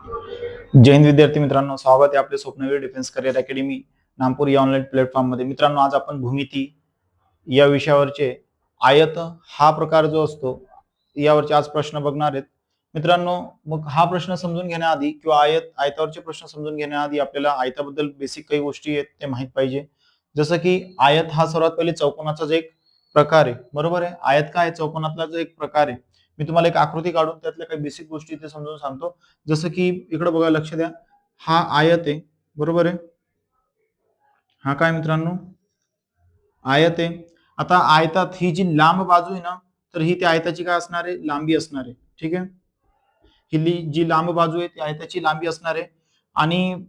जय हिंद विद्यार्थी मित्रांनो, स्वागत आहे आपले स्वप्नवीर डिफेन्स करिअर अकॅडमी नागपूर या ऑनलाईन प्लॅटफॉर्म मध्ये. मित्रांनो, आज आपण भूमिती या विषयावरचे आयत हा प्रकार जो असतो यावरचे आज प्रश्न बघणार आहेत. मित्रांनो, मग हा प्रश्न समजून घेण्याआधी किंवा आयतावरचे प्रश्न समजून घेण्याआधी आपल्याला आयताबद्दल बेसिक काही गोष्टी आहेत ते माहित पाहिजे. जसं की आयत हा सर्वात पहिले चौकोनाचाच एक प्रकार आहे, बरोबर आहे. आयत काय चौकोनातलाच एक प्रकार आहे. मी तुम्हाला एक आकृती काढून त्यातल्या काही बेसिक गोष्टी ते समजून सांगतो. जसं की इकडे बघा, लक्ष द्या, हा आयत आहे, बरोबर आहे. हा काय मित्रांनो, आयत आहे. आता आयतात ही जी लांब बाजू आहे ना, तर ही त्या आयताची काय असणार आहे, लांबी असणार आहे. ठीक आहे, ही जी लांब बाजू आहे ती आयताची लांबी असणार आहे. आणि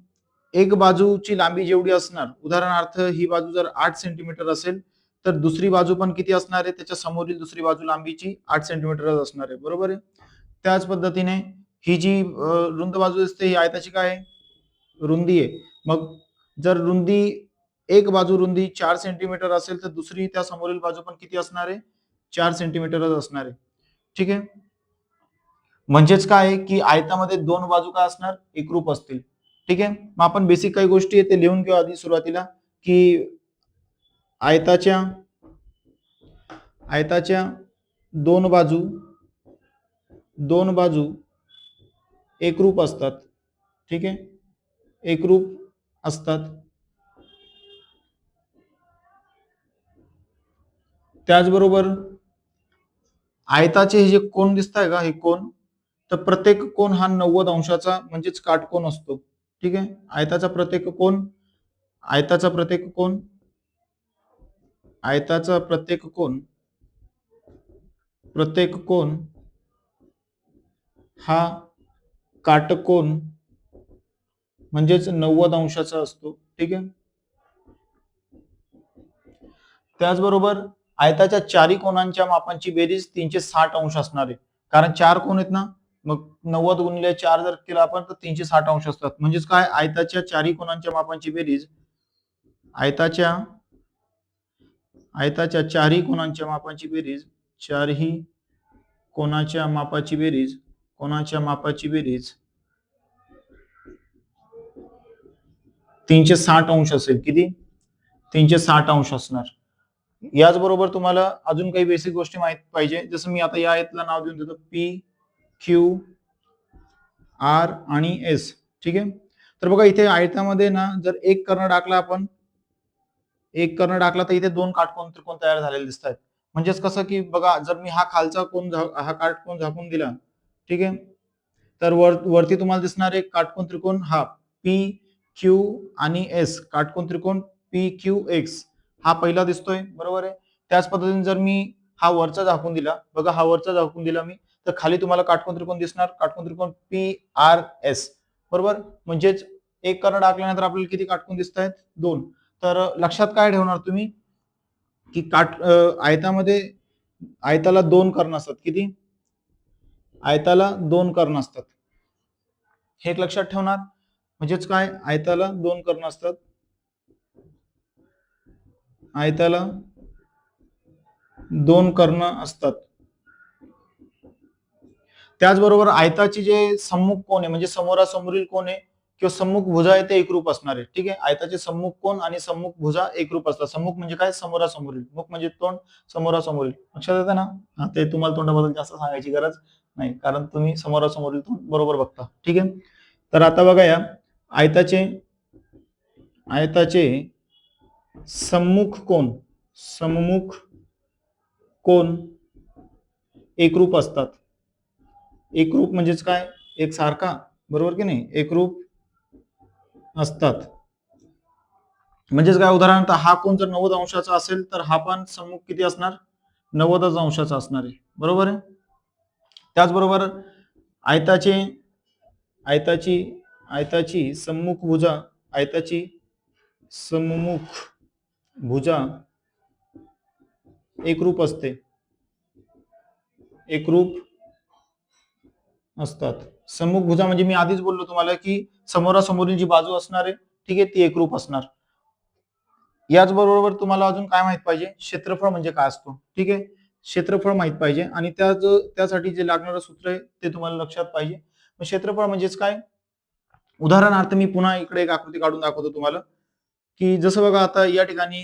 एक बाजूची लांबी जेवढी असणार, उदाहरणार्थ ही बाजू जर 8 सेंटीमीटर असेल तर दुसरी बाजू पण किती असणार आहे, त्याच्या समोरील दुसरी बाजू लांबीची 8 सेंटीमीटरच असणार आहे, बरोबर आहे. त्याच पद्धतीने ही जी रुंद बाजू असते ही आयताची काय आहे, रुंदी आहे. मग जर रुंदी एक बाजू रुंदी 4 सेंटीमीटर असेल तर दुसरी त्या समोरील बाजू पण किती असणार आहे, 4 सेंटीमीटरच असणार आहे. ठीक आहे, म्हणजेच काय आहे की आयतामध्ये दोन बाजू काय असणार, एकरूप असतील. ठीक आहे, मग आपण बेसिक काही गोष्टी आहेत ते लिहून घेऊ आधी सुरुवातीला, की आयताच्या आयताच्या दोन बाजू दोन बाजू एकरूप असतात. ठीक आहे, एकरूप असतात. त्याचबरोबर आयताचे हे जे कोन दिसत आहे का, हे कोन, तर प्रत्येक कोन हा 90 अंशाचा म्हणजेच काटकोन असतो. ठीक आहे, आयताचा प्रत्येक कोन आयताचा प्रत्येक कोन आयताचा प्रत्येक कोन हा काटकोन म्हणजेच 90 अंशाचा असतो. ठीक आहे, त्याचबरोबर आयताच्या चारी कोनांच्या मापांची बेरीज 360 अंश असणार आहे. कारण चार कोन आहेत ना, मग 90 गुणिले 4 जर केलं आपण तर 360 अंश असतात. म्हणजेच काय, आयताच्या चारी कोनांच्या मापांची बेरीज आयताच्या आयताच्या चारही कोनांच्या मापांची बेरीज चारही कोनाच्या मापाची बेरीज 360 अंश असेल. किती, 360 अंश असणार. याचबरोबर तुम्हाला अजून काही बेसिक गोष्टी माहित पाहिजे. जसं मी आता या आयतला नाव देऊन देतो पी, क्यू, आर आणि एस. ठीक आहे, तर बघा इथे आयतामध्ये ना जर एक कर्ण टाकला तर इथे दोन काटकोन त्रिकोण तयार झालेले दिसत आहेत. म्हणजेच कसं की बघा, जर मी हा खालचा कोन हा काटकोन झाकून दिला, ठीक आहे, तर वरती तुम्हाला दिसणार एक काटकोन त्रिकोण हा पी क्यू आणि एस, काटकोन त्रिकोण पी क्यू एक्स हा पहिला दिसतोय, बरोबर आहे. त्याच पद्धतीने जर मी हा वरचा झाकून दिला, बघा हा वरचा झाकून दिला मी, तर खाली तुम्हाला काटकोन त्रिकोण दिसणार, काटकोन त्रिकोण पी आर एस, बरोबर. म्हणजेच एक कर्ण टाकल्यानंतर आपल्याला किती काटकोन दिसत आहेत, दोन. तर लक्षात काय ठेवणार तुम्ही, की आयतामध्ये आयताला दोन कर्ण असतात. किती, आयताला दोन कर्ण असतात, हे एक लक्षात ठेवणार. म्हणजेच काय, आयताला दोन कर्ण असतात, आयताला दोन कर्ण असतात. त्याचबरोबर आयताची जे सम्मुख कोन आहे म्हणजे समोरासमोरील कोन आहे किंवा सम्मुख भुजा आहे ते एकरूप असणार आहे. ठीक आहे, आयताचे सम्मुख कोन आणि सम्मुख भुजा एकरूप असतात. सम्मुख म्हणजे काय, समोरासमोरील, मुख म्हणजे तोंड, समोरासमोरील. लक्षात येतं ना. ते तुम्हाला तोंडाबद्दल जास्त सांगायची गरज नाही, कारण तुम्ही समोरासमोरील तोंड बरोबर बघता. ठीक आहे, तर आता बघा या आयताचे सम्मुख कोन एकरूप असतात. एकरूप म्हणजेच काय, एक सारखा, बरोबर की नाही, एकरूप असतात. म्हणजेच काय, उदाहरणार्थ हा कोन जर 90 अंशाचा असेल तर हा पण सम्मुख किती असणार, 90 अंशाचा असणार आहे, बरोबर आहे. त्याचबरोबर आयताची सम्मुख भुजा एकरूप असतात. सम्मुख भुजा म्हणजे मी आधीच बोललो तुम्हाला की समोरासमोरील जी बाजू असणार आहे, ठीक आहे, ती एकरूप असणार. याचबरोबर तुम्हाला अजून काय माहित पाहिजे, क्षेत्रफळ म्हणजे काय असतो. ठीक आहे, क्षेत्रफळ माहित पाहिजे आणि त्यासाठी जे लागणारं सूत्र आहे ते तुम्हाला लक्षात पाहिजे. क्षेत्रफळ म्हणजेच काय, उदाहरणार्थ मी पुन्हा इकडे एक आकृती काढून दाखवतो तुम्हाला, की जसं बघा आता या ठिकाणी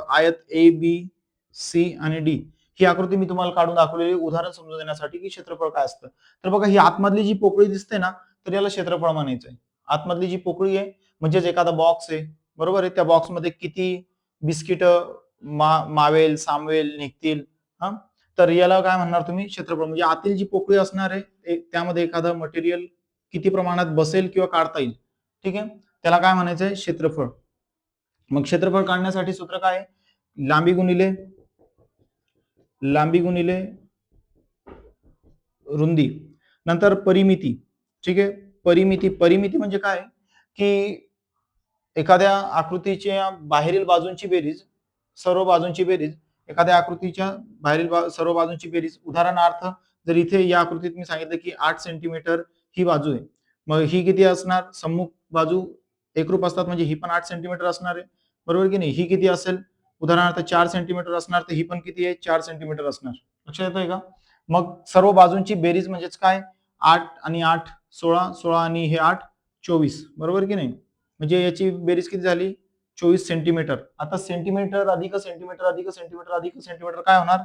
आयत ए बी सी आणि डी ही आकृती मी तुम्हाला काढून दाखवलेली उदाहरण समजून देण्यासाठी की क्षेत्रफळ काय असतं. तर बघा ही आतमधली जी पोकळी दिसते ना, तर याला क्षेत्रफळ म्हणायचंय. आतमधली जी पोकळी आहे म्हणजेच एखादा बॉक्स आहे, बरोबर आहे. त्या बॉक्समध्ये किती बिस्किट मावेल सामवेल निघतील, हा, तर याला काय म्हणणार तुम्ही क्षेत्रफळ. म्हणजे आतील जी पोकळी असणार आहे त्यामध्ये एखादं मटेरियल किती प्रमाणात बसेल किंवा काढता येईल, ठीक आहे, त्याला काय म्हणायचंय क्षेत्रफळ. मग क्षेत्रफळ काढण्यासाठी सूत्र काय आहे, लांबी गुणिले रुंदी नंतर परिमिती, ठीक आहे. परिमिती म्हणजे काय की एखाद्या आकृतीच्या बाहेरील बाजूंची बेरीज, सर्व बाजूंची बेरीज, एखाद्या आकृतीच्या बाहेरील सर्व बाजूंची बेरीज. उदाहरणार्थ जर इथे या आकृतीत मी सांगितलं की 8 सेंटीमीटर ही बाजू आहे, मग ही किती असणार, सम्मुख बाजू एकरूप असतात म्हणजे ही पण 8 सेंटीमीटर असणार आहे, बरोबर की नाही. ही किती असेल, उदाहरणार्थ 4 सेंटीमीटर असणार, तर ही पण किती आहे, 4 सेंटीमीटर असणार. लक्षात येतोय का. मग सर्व बाजूंची बेरीज म्हणजेच काय, 8 आणि 8 16, 16 आणि हे 8 24, बरोबर की नाही. म्हणजे याची बेरीज किती झाली, 24 सेंटीमीटर. आता सेंटीमीटर अधिक सेंटीमीटर अधिक सेंटीमीटर अधिक सेंटीमीटर काय होणार,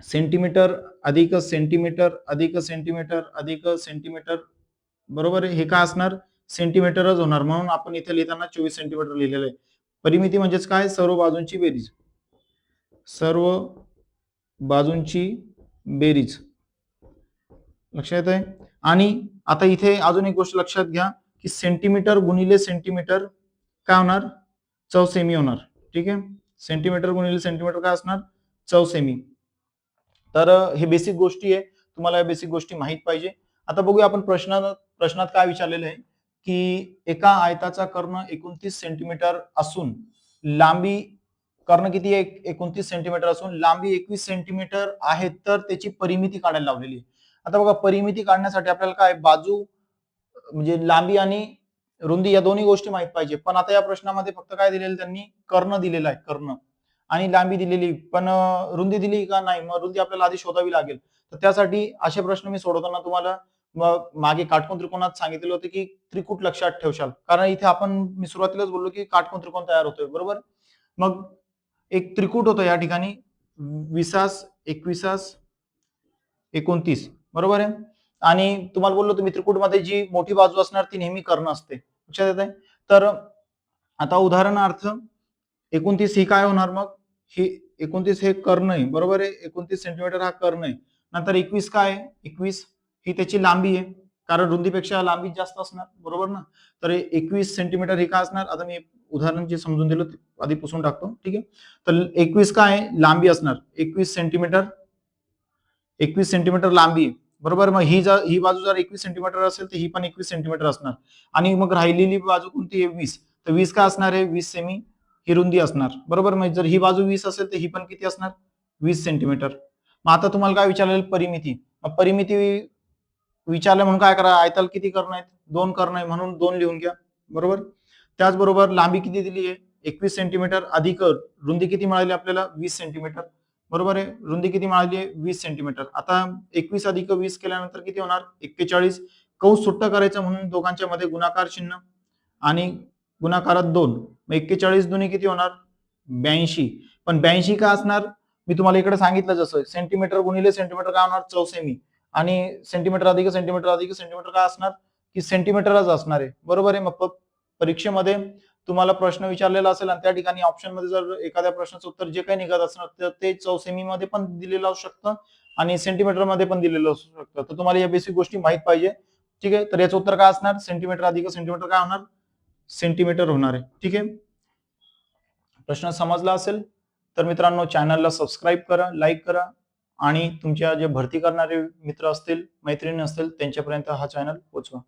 सेंटीमीटर अधिक सेंटीमीटर अधिक सेंटीमीटर अधिक सेंटीमीटर, बरोबर आहे. हे काय असणार, सेंटीमीटरच होणार. म्हणून आपण इथे लिहिताना 24 सेंटीमीटर लिहिलेलं आहे. परिमिती म्हणजेच काय, सर्व बाजूंची बेरीज, सर्व बाजूंची बेरीज. लक्षात येतंय. आणि आता इथे अजून एक गोष्ट लक्षात घ्या की सेंटीमीटर गुणिले सेंटीमीटर काय होणार, चौसेमी होणार, ठीक आहे. सेंटीमीटर गुणिले सेंटीमीटर काय असणार, चौसेमी. तर हे बेसिक गोष्टी आहे, तुम्हाला या बेसिक गोष्टी माहित पाहिजे. आता बघूया आपण प्रश्नात काय विचारलेलं आहे की एका आयताचा कर्ण 29 सेंटीमीटर असून लांबी, कर्ण किती आहे, 29 सेंटीमीटर असून लांबी 21 सेंटीमीटर आहे, तर त्याची परिमिती काढायला लावलेली आहे. आता बघा परिमिती काढण्यासाठी आपल्याला काय, बाजू म्हणजे लांबी आणि रुंदी या दोन्ही गोष्टी माहित पाहिजे. पण आता या प्रश्नामध्ये फक्त काय दिलेलं त्यांनी, कर्ण दिलेला आहे, कर्ण आणि लांबी दिलेली, पण रुंदी दिली का नाही, मग रुंदी आपल्याला आधी शोधावी लागेल. तर त्यासाठी असे प्रश्न मी सोडवताना तुम्हाला मागे काटकोन त्रिकोणात सांगितलेलं होतं की त्रिकूट लक्षात ठेवशाल, कारण इथे आपण मी सुरुवातीलाच बोललो की काटकोन त्रिकोण तयार होतोय, बरोबर. मग एक त्रिकूट होतं या ठिकाणी 20 21 29, बरोबर आहे. आणि तुम्हाला बोललो तुम्ही त्रिकूटमध्ये जी मोठी बाजू असणार ती नेहमी कर्ण असते, लक्षात येत आहे. तर आता उदाहरणार्थ 29 ही काय होणार, मग ही 29 हे कर्ण आहे, बरोबर आहे. 29 सेंटीमीटर हा कर्ण आहे. नंतर 21 काय आहे, 21 ही त्याची लांबी आहे, कारण रुंदीपेक्षा लांबी जास्त असणार, बरोबर ना. तर 21 सेंटीमीटर हे काय असणार, आता मी उदाहरण जे समजून दिलं आधी पुसून टाकतो, ठीक आहे. तर 21 काय आहे, लांबी असणार, 21 सेंटीमीटर लांबी आहे, बरोबर. मग ही बाजू जर 21 सेंटीमीटर असेल तर ही पण 21 सेंटीमीटर असणार. आणि मग राहिलेली बाजू कोणती आहे, 20, तर 20 काय असणार आहे, 20 सेमी ही रुंदी असणार, बरोबर. मग जर ही बाजू 20 असेल तर ही पण किती असणार, 20 सेंटीमीटर. मग आता तुम्हाला काय विचारलेलं, परिमिती. मग परिमिती विचारलं म्हणून काय करा, आयताला किती कर्ण आहेत, 2 कर्ण आहे म्हणून 2 लिहून घ्या, बरोबर. त्याचबरोबर लांबी किती दिली आहे, 21 सेंटीमीटर अधिक रुंदी किती मिळाली आपल्याला, 20 सेंटीमीटर, बरोबर आहे. रुंदी किती मिळाली आहे, 20 सेंटीमीटर. आता 21 अधिक 20 केल्यानंतर किती होणार, 41. कंस सुट्टा करायचं म्हणून दोघांच्या मध्ये गुणाकार चिन्ह आणि गुणाकारात 2, मग 41 दुनी किती होणार, 82. पण 82 काय असणार, मी तुम्हाला इकडे सांगितलं जसं सेंटीमीटर गुणिले सेंटीमीटर काय होणार, चौसेमी. आणि सेंटीमीटर अधिक सेंटीमीटर काय असणार, की सेंटीमीटरच असणार आहे, बरोबर आहे. मग परीक्षेमध्ये तुम्हाला प्रश्न विचारलेला असेल आणि त्या ठिकाणी ऑप्शन मध्ये जर एखाद्या प्रश्नाचं उत्तर जे काही निघत असणार तर ते चौसेमी मध्ये पण दिलेलं असू शकतं आणि सेंटीमीटर मध्ये पण दिलेलं असू शकतं. तर तुम्हाला या बेसिक गोष्टी माहित पाहिजे, ठीक आहे. तर याचं उत्तर काय असणार, सेंटीमीटर अधिक सेंटीमीटर काय होणार, सेंटीमीटर होणार आहे, ठीक आहे. प्रश्न समजला असेल तर मित्रांनो चॅनलला सबस्क्राईब करा, लाईक करा आणि तुमच्या जे भरती करणारे मित्र असतील, मैत्रिणी असतील त्यांच्यापर्यंत हा चॅनल पोहोचवा.